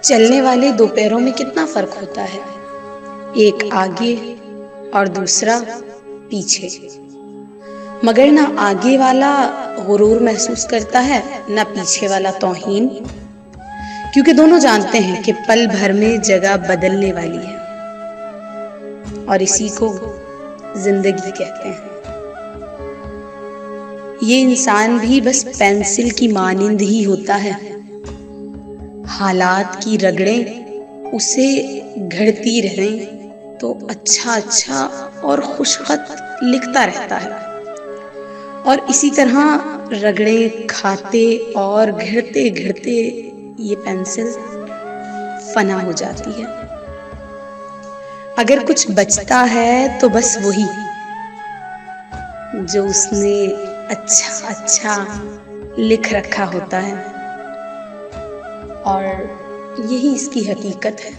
چلنے والے دو پیروں میں کتنا فرق ہوتا ہے، ایک آگے اور دوسرا پیچھے، مگر نہ آگے والا غرور محسوس کرتا ہے نہ پیچھے والا توہین، کیونکہ دونوں جانتے ہیں کہ پل بھر میں جگہ بدلنے والی ہے، اور اسی کو زندگی کہتے ہیں۔ یہ انسان بھی بس پینسل کی مانند ہی ہوتا ہے، حالات کی رگڑیں اسے گھڑتی رہیں تو اچھا اور خوش خط لکھتا رہتا ہے، اور اسی طرح رگڑیں کھاتے اور گھڑتے گھڑتے یہ پینسل فنا ہو جاتی ہے۔ اگر کچھ بچتا ہے تو بس وہی جو اس نے اچھا لکھ رکھا ہوتا ہے، اور یہی اس کی حقیقت ہے۔